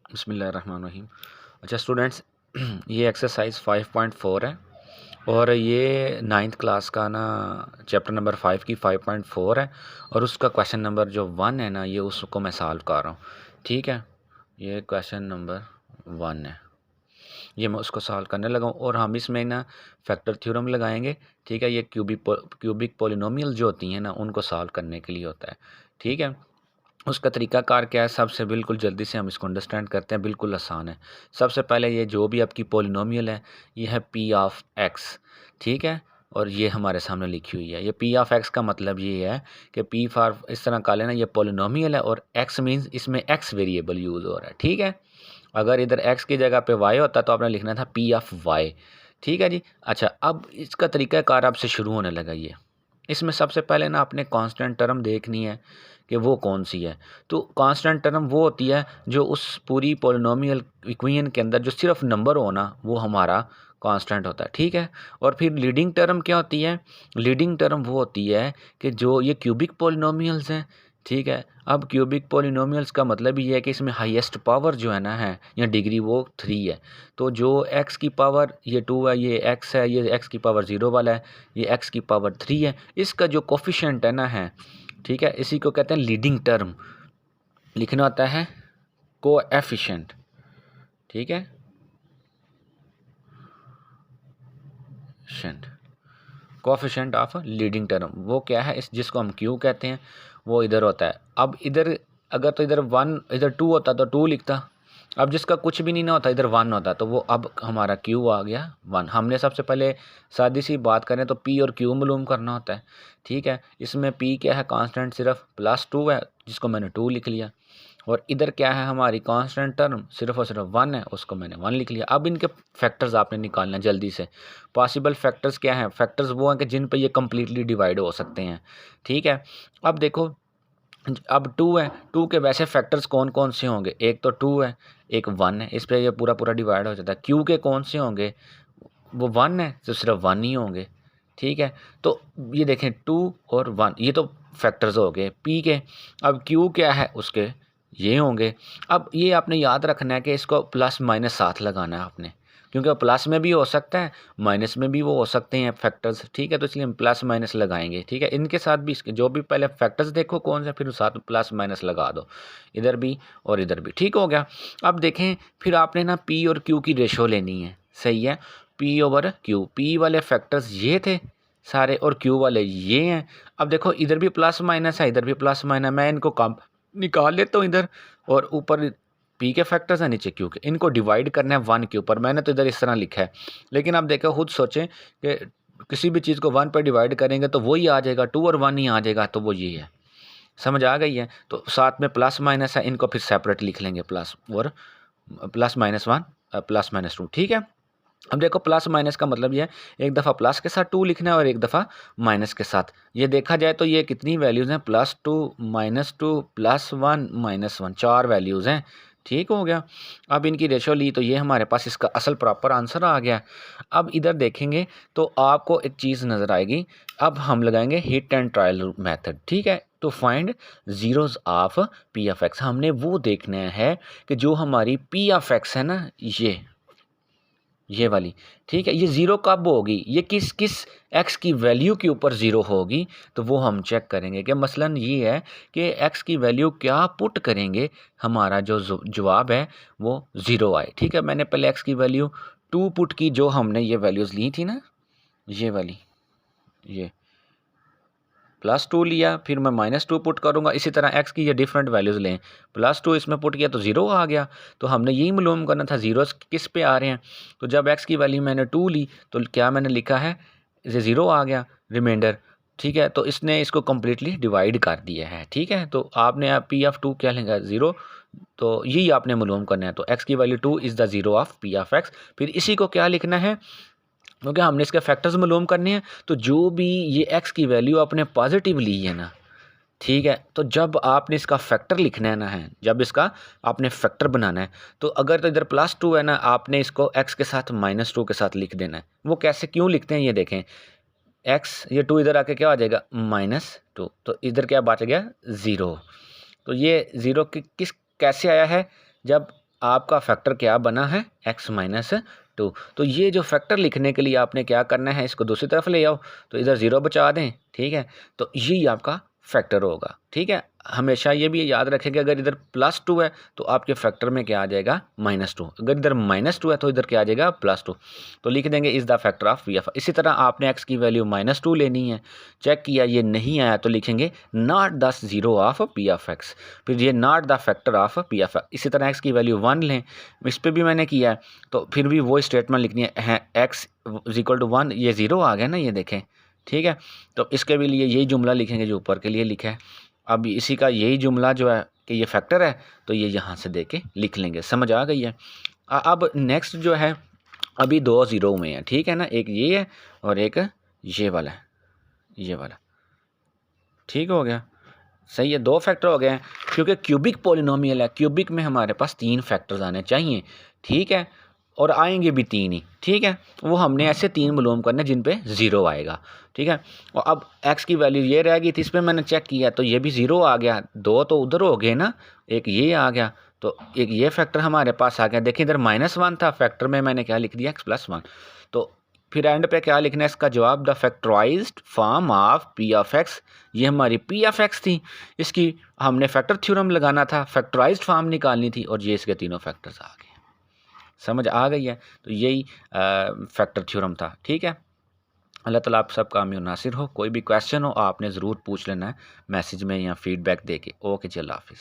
बिस्मिल्लाहिर्रहमानिर्रहीम। अच्छा स्टूडेंट्स, ये एक्सरसाइज 5.4 है और ये 9th क्लास का ना चैप्टर नंबर 5 की 5.4 है और उसका क्वेश्चन नंबर जो 1 है ना, ये उसको मैं सॉल्व कर रहा हूँ। ठीक है, ये क्वेश्चन नंबर 1 है, ये मैं उसको सॉल्व करने लगा हूँ और हम इसमें ना फैक्टर थ्योरम लगाएंगे। ठीक है, ये क्यूबिक पोलिनोमियल जो होती हैं ना, उनको सॉल्व करने के लिए होता है। ठीक है, उसका तरीकाकार क्या है, सबसे बिल्कुल जल्दी से हम इसको अंडरस्टैंड करते हैं। बिल्कुल आसान है। सबसे पहले ये जो भी आपकी पोलिनोमियल है, ये है पी ऑफ एक्स। ठीक है, और ये हमारे सामने लिखी हुई है। ये पी ऑफ एक्स का मतलब ये है कि पी फॉर इस तरह का लेना, ये पोलिनोमियल है और एक्स मीन्स इसमें एक्स वेरिएबल यूज़ हो रहा है। ठीक है, अगर इधर एक्स की जगह पे वाई होता तो आपने लिखना था पी ऑफ वाई। ठीक है जी। अच्छा, अब इसका तरीकाकार आपसे शुरू होने लगा। ये इसमें सबसे पहले ना आपने कांस्टेंट टर्म देखनी है कि वो कौन सी है। तो कांस्टेंट टर्म वो होती है जो उस पूरी पोलिनोमियल इक्वेशन के अंदर जो सिर्फ नंबर हो ना, वो हमारा कांस्टेंट होता है। ठीक है, और फिर लीडिंग टर्म क्या होती है? लीडिंग टर्म वो होती है कि जो ये क्यूबिक पोलिनोमियल्स हैं। ठीक है, अब क्यूबिक पोलिनोमियल्स का मतलब ये है कि इसमें हाईएस्ट पावर जो है ना है या डिग्री, वो 3 है। तो जो x की पावर ये 2 है, ये x है, ये x की पावर 0 वाला है, ये x की पावर 3 है। इसका जो कोफिशिएंट है ना है, ठीक है, इसी को कहते हैं लीडिंग टर्म। लिखना होता है कोएफिशिएंट। ठीक है, कोएफिशिएंट ऑफ लीडिंग टर्म वो क्या है, इस जिसको हम क्यू कहते हैं, वो इधर होता है। अब इधर अगर तो इधर 1 इधर 2 होता तो 2 लिखता। अब जिसका कुछ भी नहीं ना होता, इधर 1 होता, तो वो अब हमारा क्यू आ गया 1। हमने सबसे पहले सादी सी बात करें तो पी और क्यू मालूम करना होता है। ठीक है, इसमें पी क्या है, कांस्टेंट सिर्फ +2 है, जिसको मैंने 2 लिख लिया। और इधर क्या है, हमारी कांस्टेंट टर्म सिर्फ और सिर्फ 1 है, उसको मैंने 1 लिख लिया। अब इनके फैक्टर्स आपने निकालना है जल्दी से। पॉसिबल फैक्टर्स क्या हैं? फैक्टर्स वो हैं कि जिन पे ये कम्प्लीटली डिवाइड हो सकते हैं। ठीक है, अब देखो, अब 2 है, 2 के वैसे फैक्टर्स कौन कौन से होंगे? एक तो 2 है, एक 1 है, इस पे ये पूरा पूरा डिवाइड हो जाता है। क्यू के कौन से होंगे? वो 1 है तो सिर्फ 1 ही होंगे। ठीक है, तो ये देखें 2 और 1, ये तो फैक्टर्स हो गए पी के। अब क्यू क्या है, उसके ये होंगे। अब ये आपने याद रखना है कि इसको प्लस माइनस साथ लगाना है आपने, क्योंकि प्लस में भी हो सकता है, माइनस में भी वो हो सकते हैं फैक्टर्स। ठीक है, तो इसलिए हम प्लस माइनस लगाएंगे। ठीक है, इनके साथ भी इसके जो भी पहले फैक्टर्स देखो कौन से, फिर साथ प्लस माइनस लगा दो, इधर भी और इधर भी। ठीक हो गया। अब देखें, फिर आपने ना पी और क्यू की रेशो लेनी है। सही है, पी ओवर क्यू, पी वाले फैक्टर्स ये थे सारे और क्यू वाले ये हैं। अब देखो, इधर भी प्लस माइनस है, इधर भी प्लस माइनस, मैं इनको कम निकाल लेता हूँ इधर। और ऊपर पी के फैक्टर्स हैं, नीचे क्यू के, इनको डिवाइड करना है 1 के ऊपर। मैंने तो इधर इस तरह लिखा है, लेकिन आप देखो खुद सोचें कि किसी भी चीज़ को 1 पर डिवाइड करेंगे तो वही आ जाएगा, 2 और 1 ही आ जाएगा, तो वो ये है। समझ आ गई है? तो साथ में प्लस माइनस है, इनको फिर सेपरेट लिख लेंगे, प्लस और +-1 +-2। ठीक है, अब देखो प्लस माइनस का मतलब ये है, एक दफ़ा प्लस के साथ 2 लिखना है और एक दफ़ा माइनस के साथ। ये देखा जाए तो ये कितनी वैल्यूज़ हैं, +2 -2 +1 -1, 4 वैल्यूज़ हैं। ठीक हो गया। अब इनकी रेशो ली तो ये हमारे पास इसका असल प्रॉपर आंसर आ गया। अब इधर देखेंगे तो आपको एक चीज़ नज़र आएगी। अब हम लगाएंगे हिट एंड ट्रायल मेथड। ठीक है, तो find zeros of P of x. हमने वो देखना है कि जो हमारी पी ऑफ एक्स है ना, ये वाली। ठीक है, ये ज़ीरो कब होगी, ये किस किस एक्स की वैल्यू के ऊपर ज़ीरो होगी, तो वो हम चेक करेंगे। कि मसलन ये है कि एक्स की वैल्यू क्या पुट करेंगे, हमारा जो जवाब है वो ज़ीरो आए। ठीक है, मैंने पहले एक्स की वैल्यू 2 पुट की, जो हमने ये वैल्यूज़ ली थी ना, ये वाली, ये +2 लिया, फिर मैं -2 पुट करूँगा। इसी तरह एक्स की ये डिफरेंट वैल्यूज़ लें, +2 इसमें पुट किया तो 0 आ गया। तो हमने यही मालूम करना था ज़ीरोज़ किस पे आ रहे हैं। तो जब एक्स की वैल्यू मैंने 2 ली तो क्या मैंने लिखा है, ये 0 आ गया रिमाइंडर। ठीक है, तो इसने इसको कम्प्लीटली डिवाइड कर दिया है। ठीक है, तो आपने पी ऑफ 2 क्या लेंगे, 0। तो यही आपने मालूम करना है। तो एक्स की value 2 is the zero of P of x. फिर इसी को क्या लिखना है, क्योंकि हमने इसके फैक्टर्स मालूम करने हैं। तो जो भी ये एक्स की वैल्यू आपने पॉजिटिव ली है ना, ठीक है, तो जब आपने इसका फैक्टर लिखना है ना है, जब इसका आपने फैक्टर बनाना है, तो अगर तो इधर +2 है ना, आपने इसको x के साथ -2 के साथ लिख देना है। वो कैसे क्यों लिखते हैं ये देखें, x ये 2 इधर आके क्या आ जाएगा, -2, तो इधर क्या बच गया, 0। तो ये 0 किस कैसे आया है, जब आपका फैक्टर क्या बना है, x माइनस 2। तो ये जो फैक्टर लिखने के लिए आपने क्या करना है, इसको दूसरी तरफ ले आओ, तो इधर 0 बचा दें, ठीक है। तो यही आपका फैक्टर होगा, ठीक है। हमेशा ये भी याद रखें कि अगर इधर +2 है तो आपके फैक्टर में क्या आ जाएगा, -2। अगर इधर -2 है तो इधर क्या आ जाएगा, +2। तो लिख देंगे is the factor of P F. इसी तरह आपने x की वैल्यू -2 लेनी है, चेक किया ये नहीं आया तो लिखेंगे not the zero of P of x, फिर ये not the factor of P F. इसी तरह x की वैल्यू 1 लें, इस पर भी मैंने किया है, तो फिर भी वो स्टेटमेंट लिखनी है x इक्वल टू 1, ये 0 आ गया ना, ये देखें, ठीक है। तो इसके भी लिए यही जुमला लिखेंगे जो ऊपर के लिए लिखा है। अब इसी का यही जुमला जो है कि ये फैक्टर है, तो ये यहाँ से दे के लिख लेंगे। समझ आ गई है। अब नेक्स्ट जो है, अभी 2 ज़ीरो में है, ठीक है ना, एक ये है और एक ये वाला है, ये वाला, ठीक हो गया, सही है। 2 फैक्टर हो गए हैं, क्योंकि क्यूबिक पॉलिनोमियल है, क्यूबिक में हमारे पास 3 फैक्टर्स आने चाहिए, ठीक है, और आएंगे भी 3 ही, ठीक है। वो हमने ऐसे 3 मालूम करने जिन पे 0 आएगा, ठीक है। और अब x की वैल्यू ये रह गई थी, इस पर मैंने चेक किया तो ये भी 0 आ गया, 2 तो उधर हो गए ना, एक ये आ गया, तो एक ये फैक्टर हमारे पास आ गया। देखिए इधर -1 था, फैक्टर में मैंने क्या लिख दिया, x+1। तो फिर एंड पे क्या लिखना है, इसका जवाब the factorised form of P of x. ये हमारी पी ऑफ एक्स थी, इसकी हमने फैक्टर थ्योरम लगाना था, फैक्टराइज्ड फॉर्म निकालनी थी, और ये इसके तीनों फैक्टर्स आ गए। समझ आ गई है। तो यही फैक्टर थ्योरम था, ठीक है। अल्लाह ताला आप सब काम में नासिर हो। कोई भी क्वेश्चन हो आपने ज़रूर पूछ लेना है मैसेज में या फीडबैक दे के। ओके जी, अल्लाह हाफिज़।